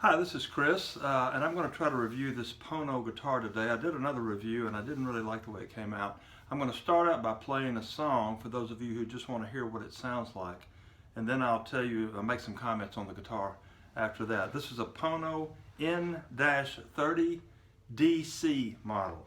Hi, this is Chris, and I'm going to try to review this Pono guitar today. I did another review and I didn't really like the way it came out. I'm going to start out by playing a song for those of you who just want to hear what it sounds like, and then I'll tell you, make some comments on the guitar after that. This is a Pono N-30DC model.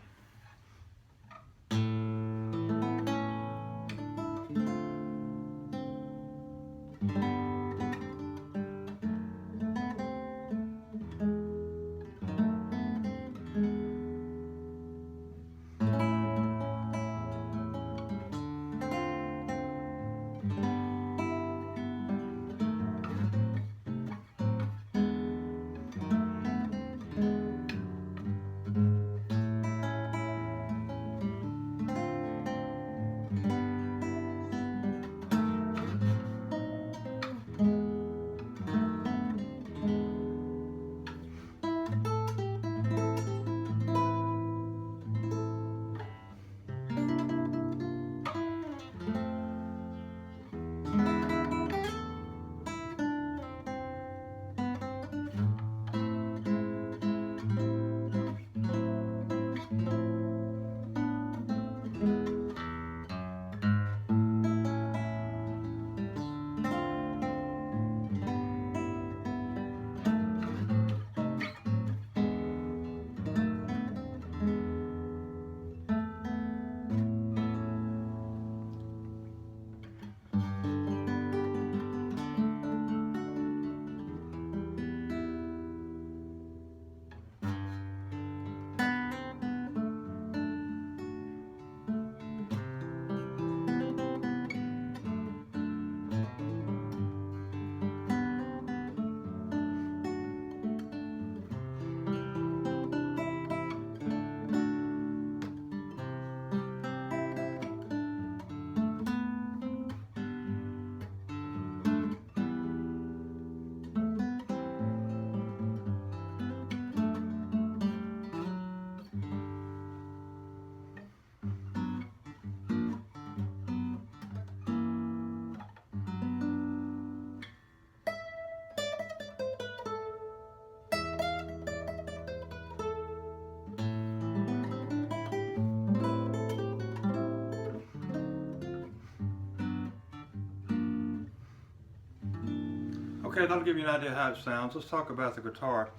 Okay, that'll give you an idea how it sounds. Let's talk about the guitar.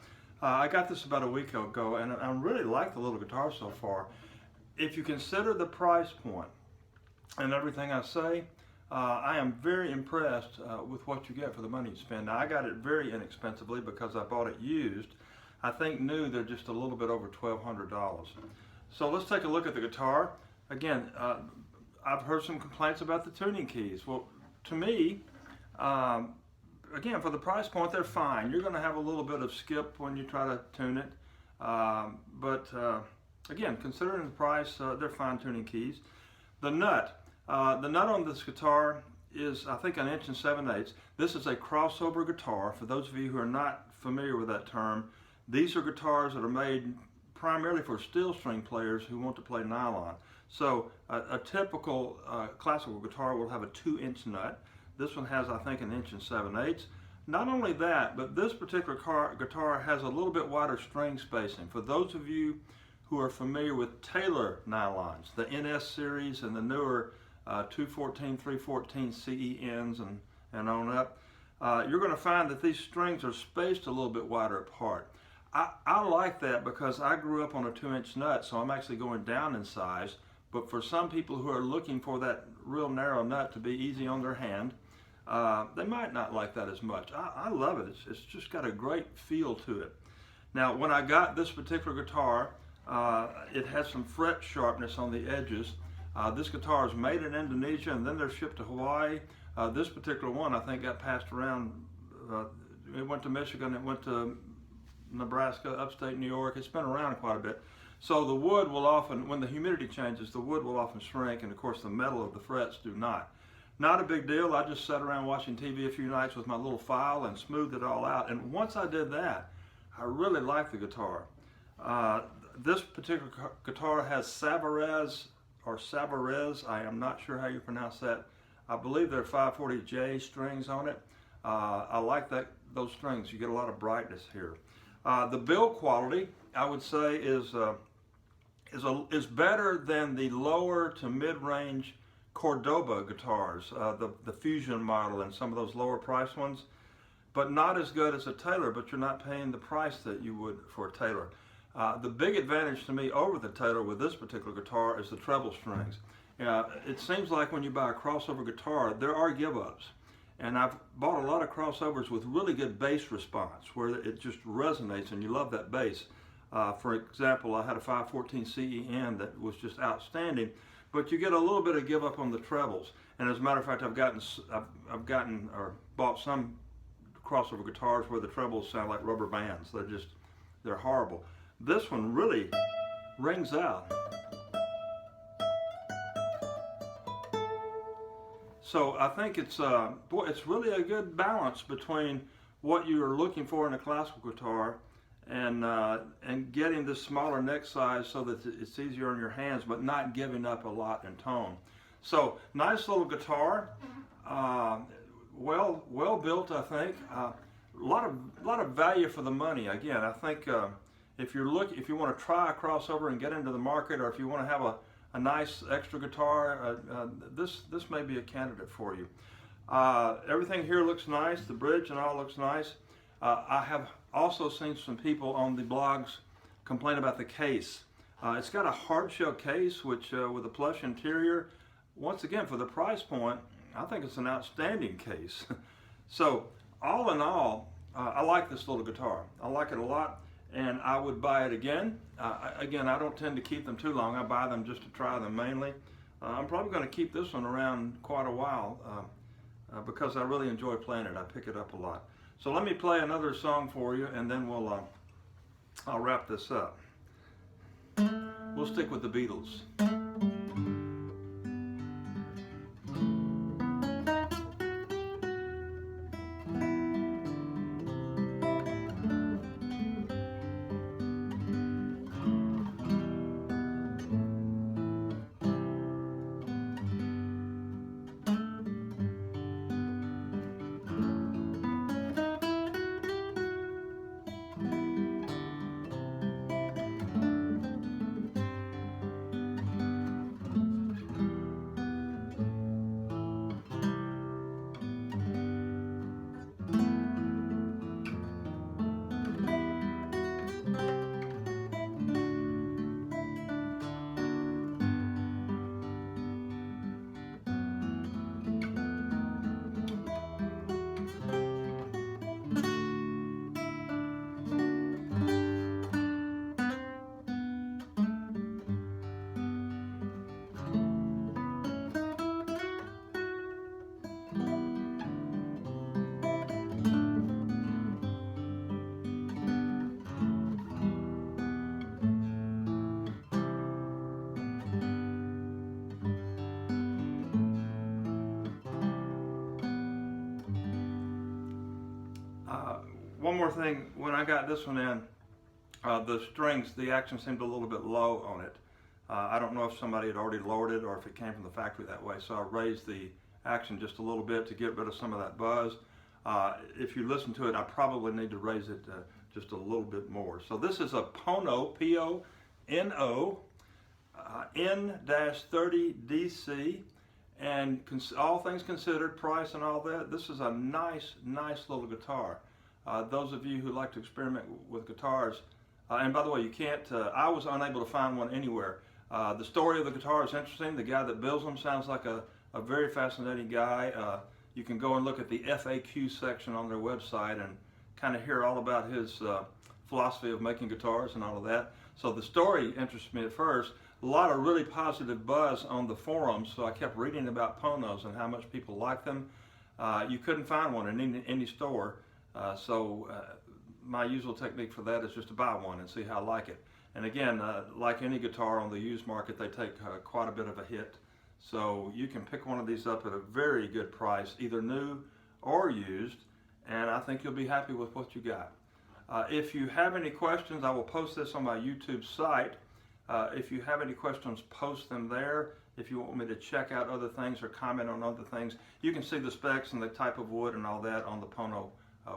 I got this about a week ago, and I really like the little guitar so far. If you consider the price point and everything I say, I am very impressed with what you get for the money you spend. Now, I got it very inexpensively because I bought it used. I think new, they're just a little bit over $1,200. So let's take a look at the guitar. Again, I've heard some complaints about the tuning keys. Well, to me, again, for the price point, they're fine. You're going to have a little bit of skip when you try to tune it. Again, considering the price, they're fine tuning keys. The nut on this guitar is, I think, 1 7/8 inches. This is a crossover guitar. For those of you who are not familiar with that term, these are guitars that are made primarily for steel string players who want to play nylon. So a typical classical guitar will have a 2-inch nut. This one has, I think, 1 7/8 inches. Not only that, but this particular guitar has a little bit wider string spacing. For those of you who are familiar with Taylor nylons, the NS series and the newer 214, 314 CENs and on up, you're going to find that these strings are spaced a little bit wider apart. I like that because I grew up on a 2-inch nut, so I'm actually going down in size. But for some people who are looking for that real narrow nut to be easy on their hand, they might not like that as much. I love it. It's just got a great feel to it. Now, when I got this particular guitar, it has some fret sharpness on the edges. This guitar is made in Indonesia and then they're shipped to Hawaii. This particular one, I think, got passed around. It went to Michigan, it went to Nebraska, upstate New York. It's been around quite a bit. So the wood will often, when the humidity changes, the wood will often shrink, and of course the metal of the frets do not. Not a big deal. I just sat around watching TV a few nights with my little file and smoothed it all out. And once I did that, I really liked the guitar. This particular guitar has Savarez or Savarez. I am not sure how you pronounce that. I believe there are 540J strings on it. I like those strings. You get a lot of brightness here. The build quality, I would say, is better than the lower to mid-range Cordoba guitars, the Fusion model and some of those lower price ones, but not as good as a Taylor, but you're not paying the price that you would for a Taylor. The big advantage to me over the Taylor with this particular guitar is the treble strings. It seems like when you buy a crossover guitar, there are give-ups. And I've bought a lot of crossovers with really good bass response, where it just resonates and you love that bass. For example, I had a 514 CEN that was just outstanding, but you get a little bit of give up on the trebles. And as a matter of fact, I've gotten or bought some crossover guitars where the trebles sound like rubber bands. They're horrible. This one really rings out. So I think it's really a good balance between what you're looking for in a classical guitar and getting this smaller neck size so that it's easier on your hands, but not giving up a lot in tone. So nice little guitar, well built, I think. A lot of value for the money. Again, I think if you want to try a crossover and get into the market, or if you want to have a nice extra guitar, this may be a candidate for you. Everything here looks nice. The bridge and all looks nice. I have also seen some people on the blogs complain about the case. It's got a hard shell case, which with a plush interior. Once again, for the price point, I think it's an outstanding case. So all in all, I like this little guitar. I like it a lot, and I would buy it again. Again, I don't tend to keep them too long. I buy them just to try them mainly. I'm probably going to keep this one around quite a while because I really enjoy playing it. I pick it up a lot. So let me play another song for you, and then I'll wrap this up. We'll stick with the Beatles. One more thing, when I got this one in, the strings, the action seemed a little bit low on it. I don't know if somebody had already lowered it or if it came from the factory that way, so I raised the action just a little bit to get rid of some of that buzz. If you listen to it, I probably need to raise it just a little bit more. So this is a Pono, P-O-N-O, N-30DC, and all things considered, price and all that, this is a nice little guitar. Those of you who like to experiment with guitars, and by the way, you can't, I was unable to find one anywhere. The story of the guitar is interesting. The guy that builds them sounds like a very fascinating guy. You can go and look at the FAQ section on their website and kind of hear all about his philosophy of making guitars and all of that. So the story interests me at first. A lot of really positive buzz on the forums, so I kept reading about Ponos and how much people like them. You couldn't find one in any store. So my usual technique for that is just to buy one and see how I like it. And again, like any guitar on the used market, they take quite a bit of a hit. So you can pick one of these up at a very good price, either new or used, and I think you'll be happy with what you got. If you have any questions, I will post this on my YouTube site. If you have any questions, post them there. if you want me to check out other things or comment on other things, you can see the specs and the type of wood and all that on the Pono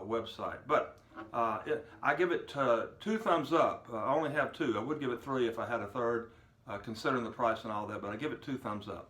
website. But I give it 2 thumbs up. I only have 2. I would give it 3 if I had a third, considering the price and all that, but I give it 2 thumbs up.